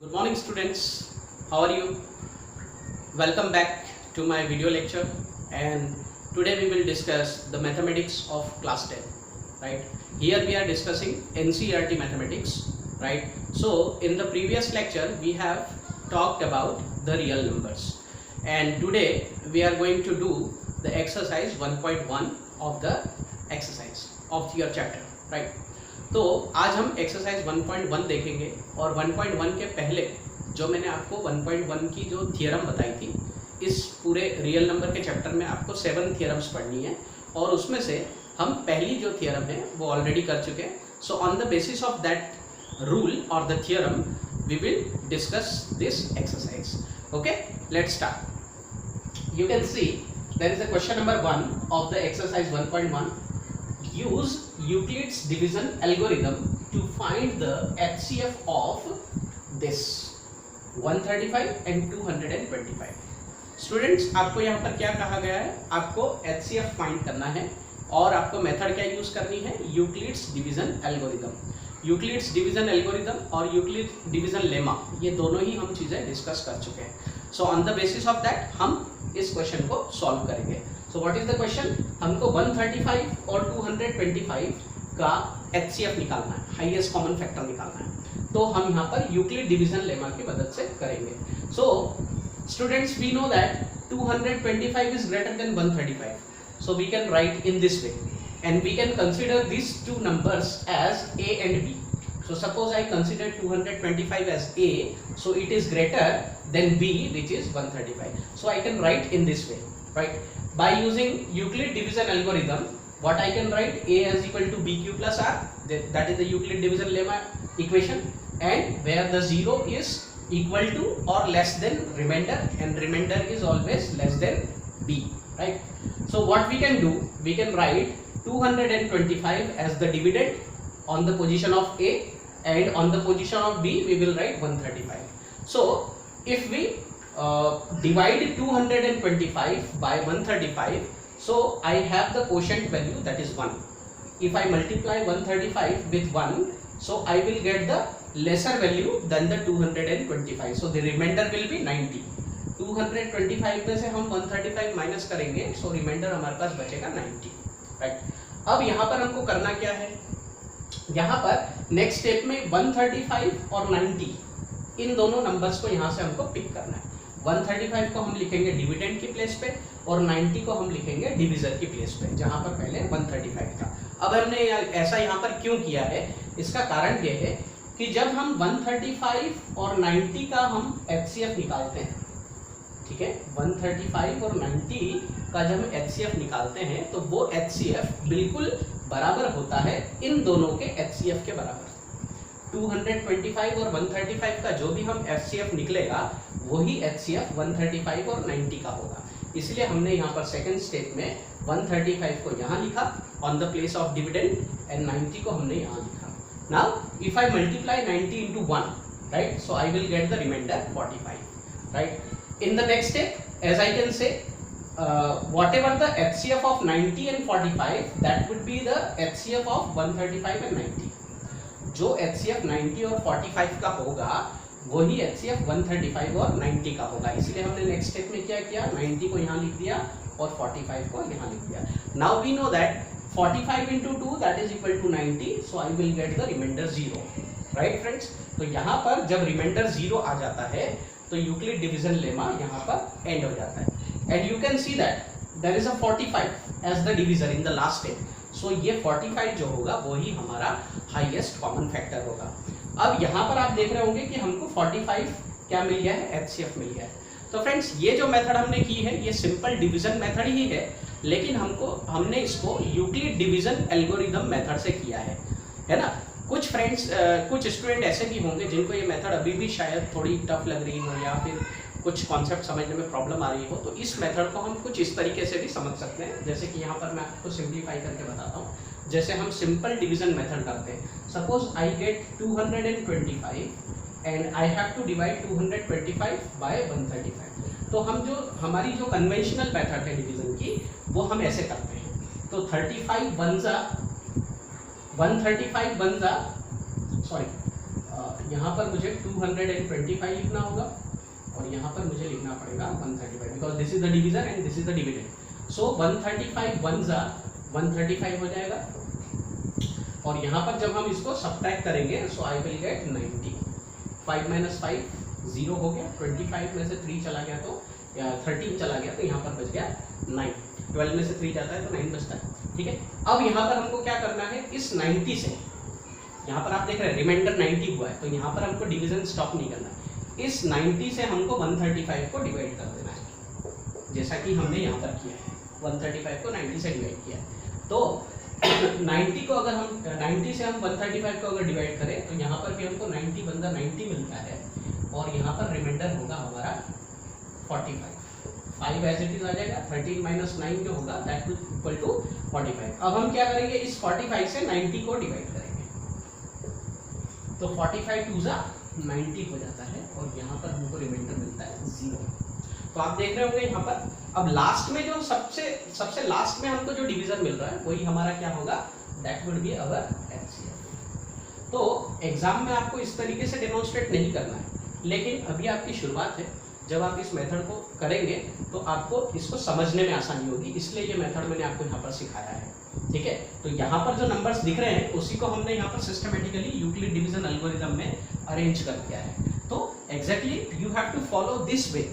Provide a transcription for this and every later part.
Good morning students, how are you? Welcome back to my video lecture, and today we will discuss the mathematics of class 10, right? Here we are discussing NCERT mathematics, right? So in the previous lecture we have talked about the real numbers, and today we are going to do the exercise 1.1 of the exercise of your chapter, right? तो आज हम exercise 1.1 देखेंगे और 1.1 के पहले जो मैंने आपको 1.1 की जो थियरम बताई थी, इस पूरे रियल नंबर के चैप्टर में आपको 7 थियरम्स पढ़नी है और उसमें से हम पहली जो थियरम है वो ऑलरेडी कर चुके हैं. So on the basis of that rule और the theorem we will discuss this exercise. Okay, let's start. You can see there is a question number 1 of the exercise 1.1. Use Euclid's division algorithm to find the HCF of this 135 and 225. Students, आपको यहाँ पर क्या कहा गया है? आपको HCF find करना है और आपको मेथड क्या यूज करनी है? Euclid's division algorithm. Euclid's division algorithm और यूक्लिड डिवीजन लेमा, ये दोनों ही हम चीजें डिस्कस कर चुके हैं. So on the basis of that हम इस क्वेश्चन को सॉल्व करेंगे. So what is the question? हमको 135 और 225 का HCF निकालना है, हाईएस्ट कॉमन फैक्टर निकालना है. तो हम यहाँ पर यूक्लिड डिवीजन लेमा की मदद से करेंगे. So students, we know that 225 is greater than 135. So we can write in this way, and we can consider these two numbers as A and B. So suppose I consider 225 as A, so it is greater than B, which is 135. So I can write in this way, right? By using Euclid division algorithm, what I can write? A is equal to BQ plus R. That is the Euclid division lemma equation, and where the 0 is equal to or less than remainder, and remainder is always less than B, right? So what we can do? We can write 225 as the dividend on the position of A, and on the position of B we will write 135. So if we divide 225 by 135, so I have the quotient value, that is 1. If I multiply 135 with 1, so I will get the lesser value than the 225. So the remainder will be 90. 225 में से हम 135 minus करेंगे, so remainder हमारे पास बचेगा 90, right? अब यहाँ पर हमको करना क्या है? यहाँ पर नेक्स्ट स्टेप में 135 और 90 इन दोनों नंबर्स को यहाँ से हमको पिक करना है. 135 को हम लिखेंगे डिविडेंड की प्लेस पे और 90 को हम लिखेंगे डिविजर की प्लेस पे, जहाँ पर पहले 135 था. अब हमने ऐसा यहाँ पर क्यों किया है? इसका कारण ये है कि जब हम 135 और 90 का हम HCF निकालते हैं, ठीक है, 135 और 90 का जब हम HCF निकालते हैं तो वो HCF बिल्कुल बराबर होता है इन दोनों के HCF के बराबर. 225 और 135 का जो भी हम HCF निकलेगा वही HCF 135 और 90 का होगा. इसलिए हमने यहाँ पर सेकंड स्टेप में 135 को यहाँ लिखा on the place of dividend, and 90 को हमने यहाँ लिखा. Now if I multiply 90 into 1, right, so I will get the remainder 45, right? In the next step, as I can say, whatever the HCF of 90 and 45, that would be the HCF of 135 and 90. जो HCF 90 और 45 का होगा वही HCF 135 और 90 का होगा. इसलिए हमने नेक्स्ट स्टेप में क्या किया? 90 को यहाँ लिख दिया और 45 को यहाँ लिख दिया. Now we know that 45 into 2 that is equal to 90, so I will get the remainder 0, right friends? तो यहाँ पर जब रिमाइंडर 0 आ जाता है तो यूक्लिड डिवीजन लेमा यहाँ पर एंड हो जाता है. And you can see that there is a 45 as the divisor in the last step. So ये 45 जो होगा वही हमारा हाईएस्ट कॉमन फैक्टर होगा. अब यहाँ पर आप देख रहे होंगे कि हमको 45 क्या मिल गया है? HCF मिल गया है. तो फ्रेंड्स, ये जो मेथड हमने की है ये सिंपल डिवीजन मेथड ही है, लेकिन हमने इसको यूक्लिड डिवीजन एल्गोरिथम मेथड से किया है ना. कुछ फ्रेंड्स, कुछ स्टूडेंट ऐसे भी होंगे जिनको ये मेथड अभी भी शायद थोड़ी टफ लग रही हो या फिर कुछ कॉन्सेप्ट समझने में प्रॉब्लम आ रही हो, तो इस मेथड को हम कुछ इस तरीके से भी समझ सकते हैं. जैसे कि यहाँ पर मैं आपको सिंप्लीफाई करके बताता हूँ. जैसे हम सिंपल डिवीजन मेथड करते हैं. Suppose I get 225 and I have to divide 225 by 135. तो हम हमारी जो कन्वेंशनल मेथड है डिवीजन की, वो हम ऐसे करते हैं. तो 135 बन जा, सॉरी यहाँ पर मुझे 225 लिखना होगा और यहाँ पर मुझे लिखना पड़ेगा 135 because this is the divisor and this is the dividend. So 135 1 जा 135 हो जाएगा और यहाँ पर जब हम इसको सब्ट्रैक्ट करेंगे सो आई विल गेट 90। 5 - 5 0 हो गया, 25 में से 3 चला गया तो या 13 चला गया तो यहाँ पर बच गया 9। 12 में से 3 जाता है तो 9 बचता है। ठीक है, अब यहाँ पर हमको क्या करना है, इस 90 से, यहाँ पर आप देख रहे हैं रिमाइंडर 90 हुआ है तो यहाँ पर हमको डिवीजन स्टॉप नहीं करना है। इस 90 से हमको 135 को डिवाइड कर देना है, जैसा कि हमने यहाँ पर किया है। 135 को 90 से डिवाइड किया है तो 90 को अगर हम 90 से हम 135 को अगर डिवाइड करें तो यहाँ पर भी हमको 90 बंदा 90 मिलता है और यहाँ पर रिमाइंडर होगा हमारा 45। 5 एज इट इज आ जाएगा, 13 - 9 जो होगा दैट विल इक्वल टू 45। अब हम क्या करेंगे, इस 45 से 90 को डिवाइड करेंगे तो 45 2 जा 90 हो जाता है और यहाँ पर हमको रिमाइंडर मिलता है 0। तो आप देख रहे होंगे यहाँ पर अब लास्ट में जो सबसे लास्ट में हमको जो डिवीजन मिल रहा है वही हमारा क्या होगा, that would be our HCF. तो एग्जाम में आपको इस तरीके से डेमोन्स्ट्रेट नहीं करना है, लेकिन अभी आपकी शुरुआत है। जब आप इस मेथड को करेंगे तो आपको इसको समझने में आसानी होगी, इसलिए ये मेथड मैंने आपको यहाँ पर सिखाया है। ठीक है, तो यहाँ पर जो नंबर्स दिख रहे हैं उसी को हमने यहाँ पर सिस्टमेटिकली यूक्लिड डिवीजन एल्गोरिथम में अरेंज कर दिया है। तो exactly you have to follow this way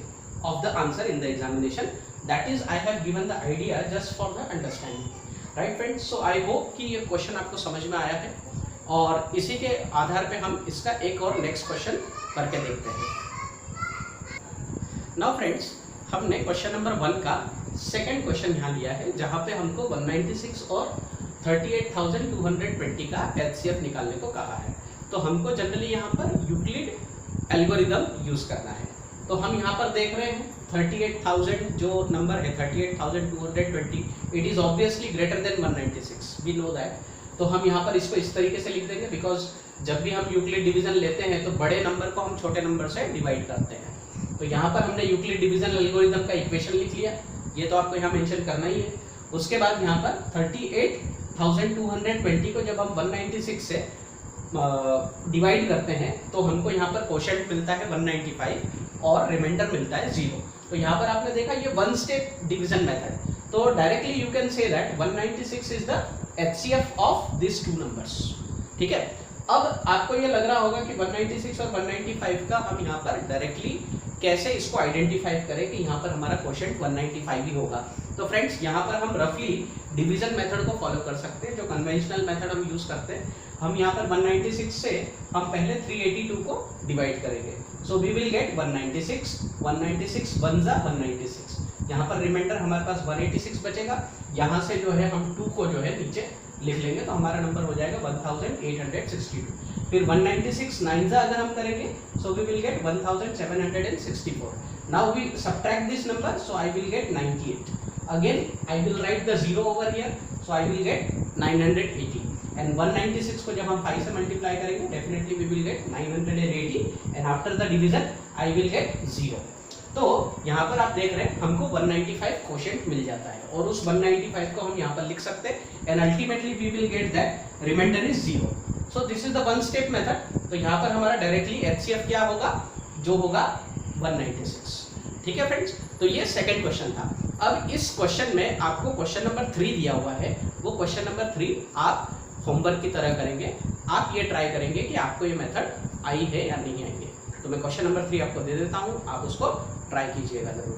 of the answer in the examination, that is I have given the idea just for the understanding, right friends? So I hope कि ये question आपको समझ में आया है और इसी के आधार पे हम इसका एक और नेक्स्ट क्वेश्चन करके देखते हैं। नाउ फ्रेंड्स, हमने क्वेश्चन नंबर 1 का सेकंड क्वेश्चन यहाँ लिया है जहाँ पे हमको 196 और 38,220 का एचसीएफ निकालने को कहा है। तो हमको जनरली यहाँ पर यूक्लिड एल्गोरिदम यूज करना है। तो हम यहाँ पर देख रहे हैं 38,000 जो नंबर है 38,220, it is obviously greater than 196, we know that. तो हम यहाँ पर इसको इस तरीके से लिख देंगे बिकॉज जब भी हम यूक्लिड डिवीजन लेते हैं तो बड़े नंबर को हम छोटे नंबर से डिवाइड करते हैं। तो यहाँ पर हमने यूक्लिड डिवीजन एल्गोरिदम का इक्वेशन लिख लिया, ये तो आपको यहाँ मेंशन करना ही है। उसके बाद यहाँ पर 38,220 को जब हम 196 से डिवाइड करते हैं तो हमको यहाँ पर कोशेंट मिलता है 195 और रिमाइंडर मिलता है 0। तो यहाँ पर आपने देखा ये वन स्टेप डिवीजन मेथड। तो directly you can say that 196 is the HCF of this two numbers. ठीक है, अब आपको ये लग रहा होगा कि 196 और 195 का हम यहाँ पर डायरेक्टली कैसे इसको आइडेंटिफाई करें कि यहाँ पर हमारा क्वोशिएंट 195 ही होगा। तो फ्रेंड्स, यहाँ पर हम रफली डिवीजन मेथड को फॉलो कर सकते हैं, जो कन्वेंशनल मेथड हम यूज करते हैं। हम यहाँ पर 196 से हम पहले 382 को डिवाइड करेंगे। सो वी विल गेट 196 1 जा 196, यहाँ पर रिमाइंडर हमारे पास 186 बचेगा। यहाँ से जो है हम 2 को जो है नीचे लिख लेंगे तो हमारा नंबर हो जाएगा 1862। फिर 196 9 जा अगर हम करेंगे so we will get 1764। Now we subtract this number, so I will get 98। Again I will write the 0 over here, so I will get 980। And 196 को जब हम 5 से मल्टीप्लाई करेंगे definitely we will get 980 and after the division I will get 0। तो यहाँ पर आप देख रहे हैं हमको 195 क्वोशिएंट मिल जाता है और उस 195 को हम यहाँ पर लिख सकते हैं and ultimately we will get that reminder is 0। So this is the one step method. तो यहाँ पर हमारा डायरेक्टली एचसीएफ क्या होगा, जो होगा 196। ठीक है फ्रेंड्स, तो ये सेकंड क्वेश्चन था। अब इस क्वेश्चन में आपको क्वेश्चन नंबर 3 दिया हुआ है, वो क्वेश्चन नंबर 3 आप होमवर्क की तरह करेंगे। आप ये ट्राई करेंगे कि आपको ये मेथड आई है या नहीं आएंगे। तो मैं क्वेश्चन नंबर 3 आपको दे देता हूँ, आप उसको ट्राई कीजिएगा जरूर।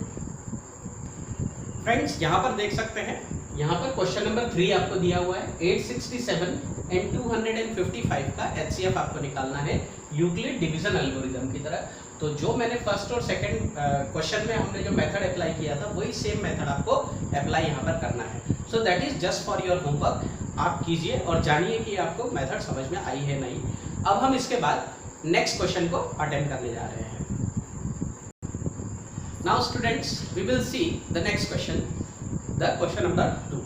फ्रेंड्स, यहाँ पर देख सकते हैं, यहाँ पर क्वेश्चन नंबर 3 आपको दिया हुआ है 867 एंड 255 का एचसीएफ आपको निकालना है यूक्लिड डिवीजन एल्गोरिदम की तरह। तो जो मैंने फर्स्ट और सेकंड क्वेश्चन में हमने जो मेथड अप्लाई किया था वही सेम मेथड आपको अप्लाई यहाँ पर करना है। So that is just for your homework. आप कीजिए और जानिए कि आपको मेथड समझ में आई है नहीं। अब हम इसके बाद नेक्स्ट क्वेश्चन को अटेम्प्ट करने जा रहे हैं। Now students, we will see the next question, the question number 2.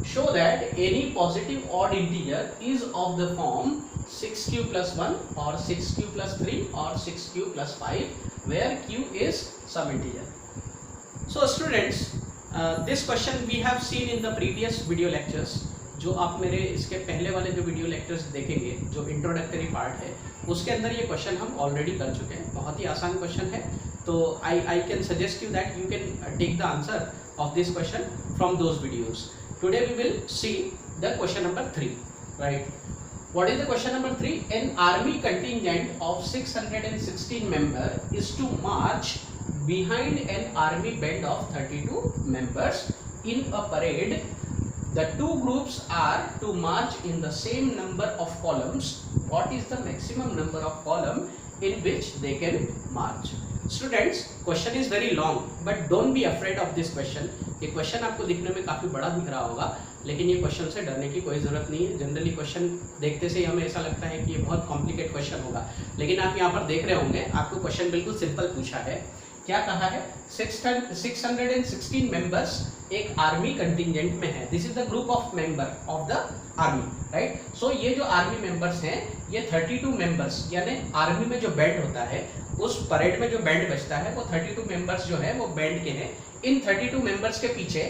Show that any positive odd integer is of the form 6q plus 1 or 6q plus 3 or 6q plus 5 where q is some integer. So students, this question we have seen in the previous video lectures जो आप मेरे इसके पहले वाले जो video lectures देखेंगे, जो introductory part है, उसके अंदर ये क्वेश्चन हम ऑलरेडी कर चुके हैं। बहुत ही आसान क्वेश्चन है, तो I can suggest you that you can take the answer of this question from those videos. Today we will see the question number 3, right? What is the question number 3? An army contingent of 616 members is to march behind an army band of 32 members in a parade. The two groups are to march in the same number of columns. What is the maximum number of columns in which they can march? Students, question is very long but don't be afraid of this question. ये question आपको दिखने में काफ़ी बड़ा दिख रहा होगा, लेकिन ये क्वेश्चन से डरने की कोई ज़रूरत नहीं है। जनरली क्वेश्चन देखते से ही हमें ऐसा लगता है कि ये बहुत कॉम्प्लिकेट क्वेश्चन होगा, लेकिन आप यहाँ पर देख रहे होंगे आपको क्वेश्चन बिल्कुल सिंपल पूछा है। क्या कहा है? 616 मेंबर्स एक आर्मी कंटिजेंट में है। This is the group of member of the army, right? So ये जो आर्मी मेंबर्स हैं, ये 32 मेंबर्स, यानी आर्मी में जो बैंड होता है, उस परेड में जो बैंड बजता है, वो 32 मेंबर्स जो है वो बैंड के हैं। इन 32 मेंबर्स के पीछे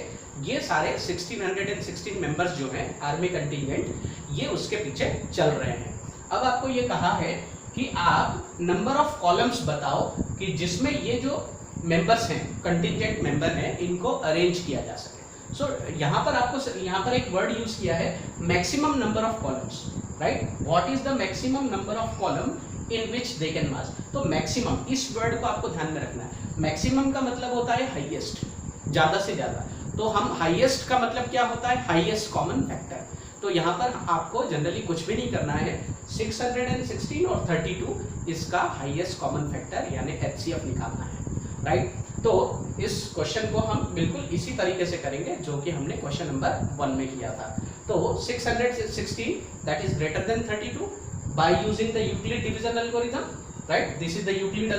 ये सारे 1616 मेंबर्स जो हैं आर्मी कंटिजेंट, ये उसके पीछे चल रहे हैं। अब आपको ये कहा है कि आप नंबर ऑफ कॉलम्स बताओ कि जिसमें ये जो मेंबर्स हैं, कंटिजेंट मेंबर हैं, इनको अरेंज किया जा सके। सो यहाँ पर आपको यहाँ पर एक वर्ड यूज किया है, maximum number of columns, right? What is the maximum number of column in which they can march? तो मैक्सिमम, इस वर्ड को आपको ध्यान में रखना है। मैक्सिमम का मतलब होता है हाईएस्ट, ज्यादा से ज्यादा। तो हम हाईएस्ट का मतलब क्या होता है? Highest common factor. तो यहाँ पर आपको जनरली कुछ भी नहीं करना है, 616 और 32 इसका हाईएस्ट कॉमन फैक्टर यानी HCF निकालना है, राइट? तो इस क्वेश्चन को हम बिल्कुल इसी तरीके से करेंगे जो कि हमने क्वेश्चन नंबर 1 में किया था। तो 616 that is greater than 32 by using the Euclid division algorithm, right? This is the Euclid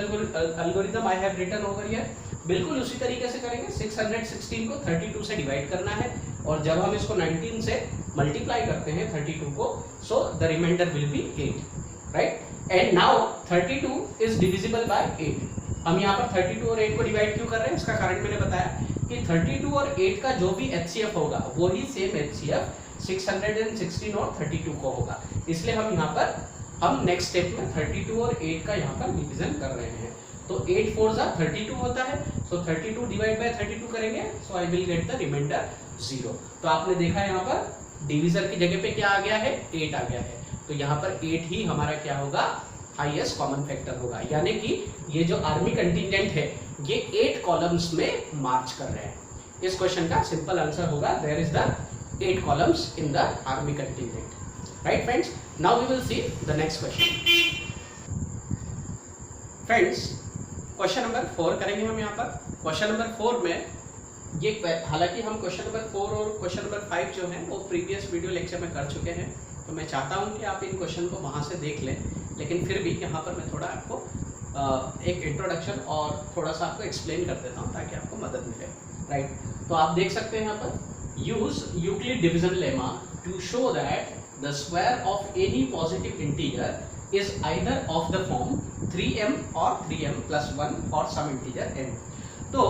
algorithm I have written over here. बिल्कुल उसी तरीके से करेंगे। 616 को 32 से डिवाइड करना है, और जब हम इसको 19 से मल्टीप्लाई करते हैं 32 को, so the remainder will be 8, right? And now 32 is divisible by 8. हम यहाँ पर 32 और 8 को डिवाइड क्यों कर रहे हैं? इसका कारण मैंने बताया कि 32 और 8 का जो भी HCF होगा वही सेम HCF 616 और 32 को होगा। इसलिए हम यहाँ पर हम नेक्स्ट स्टेप में 32 और 8 का यहाँ पर डिवीजन कर रहे हैं। तो 8 4 जा 32 होता है, सो 32 डिवाइड बाय 32 करेंगे, so I will get the remainder 0। तो आपने देखा यहाँ पर डिवीजन की जगह पे क्या आ गया है? 8 आ गया है। तो यहाँ पर 8 ही हमारा क्या होगा? हाईएस्ट कॉमन फैक्टर होगा, यानी कि ये जो आर्मी कंटिजेंट है ये 8 कॉलम्स में मार्च कर रहे हैं। इस क्वेश्चन का सिंपल आंसर होगा there is the 8 columns in the army contingent, right friends? Now we will see the next question. Friends, question number 4 करेंगे हम यहाँ पर। क्वेश्चन नंबर 4 में ये, हालांकि हम क्वेश्चन नंबर 4 और क्वेश्चन नंबर 5 जो है वो प्रीवियस वीडियो लेक्चर में कर चुके हैं, तो मैं चाहता हूँ कि आप इन क्वेश्चन को वहाँ से देख लें, लेकिन फिर भी यहाँ पर मैं थोड़ा आपको एक इंट्रोडक्शन और थोड़ा सा आपको एक्सप्लेन कर देता हूँ ताकि आपको मदद मिले, राइट? तो आप देख सकते हैं यहाँ पर, use Euclid division lemma to show that the square of any positive integer is either of the form 3m or 3m plus 1 for some integer n. तो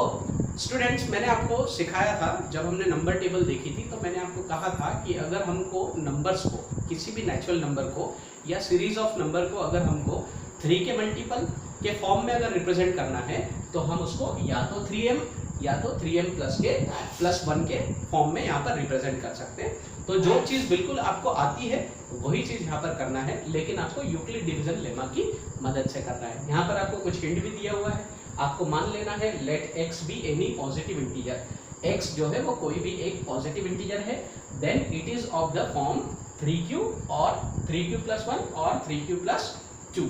स्टूडेंट्स, मैंने आपको सिखाया था जब हमने नंबर टेबल देखी थी, तो मैंने आपको कहा था कि अगर हमको नंबर्स को, किसी भी नेचुरल नंबर को या सीरीज ऑफ नंबर को अगर हमको 3 के मल्टीपल के फॉर्म में अगर रिप्रेजेंट करना है, तो हम उसको या तो 3m या तो 3m प्लस 1 के फॉर्म में यहाँ पर रिप्रेजेंट कर सकते हैं। तो जो चीज़ बिल्कुल आपको आती है वही चीज़ यहाँ पर करना है, लेकिन आपको यूक्लिड डिवीजन लेमा की मदद से करना है। यहाँ पर आपको कुछ हिंट भी दिया हुआ है, आपको मान लेना है let x be any positive integer. x जो है वो कोई भी एक पॉजिटिव इंटीजर है, then it is of the form 3q और 3q प्लस 1 और 3q plus 2।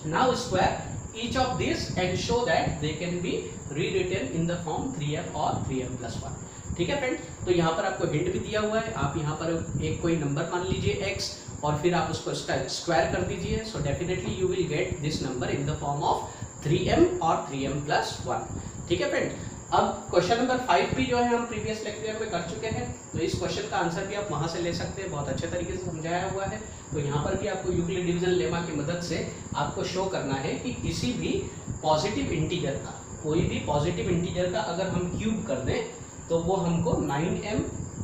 Now square each of these and show that they can be rewritten in the form 3m और 3m plus 1। ठीक है friend? तो यहाँ पर आपको हिंट भी दिया हुआ है, आप यहाँ पर एक कोई नंबर मान लीजिए x और फिर आप उसको स्क्वायर कर दीजिए, so definitely you will get this number in the form of 3m और 3m plus 1। ठीक है फ्रेंड? अब क्वेश्चन नंबर 5 भी जो है हम प्रीवियस लेक्चर में कर चुके हैं, तो इस क्वेश्चन का आंसर भी आप वहाँ से ले सकते हैं, बहुत अच्छे तरीके से समझाया हुआ है। तो यहाँ पर भी आपको यूक्लिड डिवीजन लेमा की मदद से आपको शो करना है कि किसी भी पॉजिटिव इंटीजर का, कोई भी पॉजिटिव इंटीजर का अगर हम क्यूब कर दें तो वो हमको 9m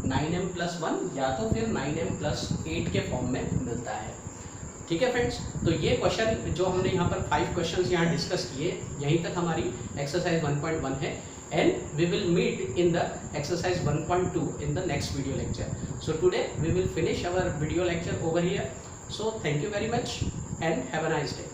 9m+1 या तो फिर 9m+8 के फॉर्म में मिलता है। ठीक है फ्रेंड्स, तो ये क्वेश्चन जो हमने यहाँ पर 5 क्वेश्चंस यहाँ डिस्कस किए, यहीं तक हमारी एक्सरसाइज 1.1 है, and we will meet in the exercise 1.2 in the next video lecture. So today we will finish our video lecture over here. So thank you very much and have a nice day.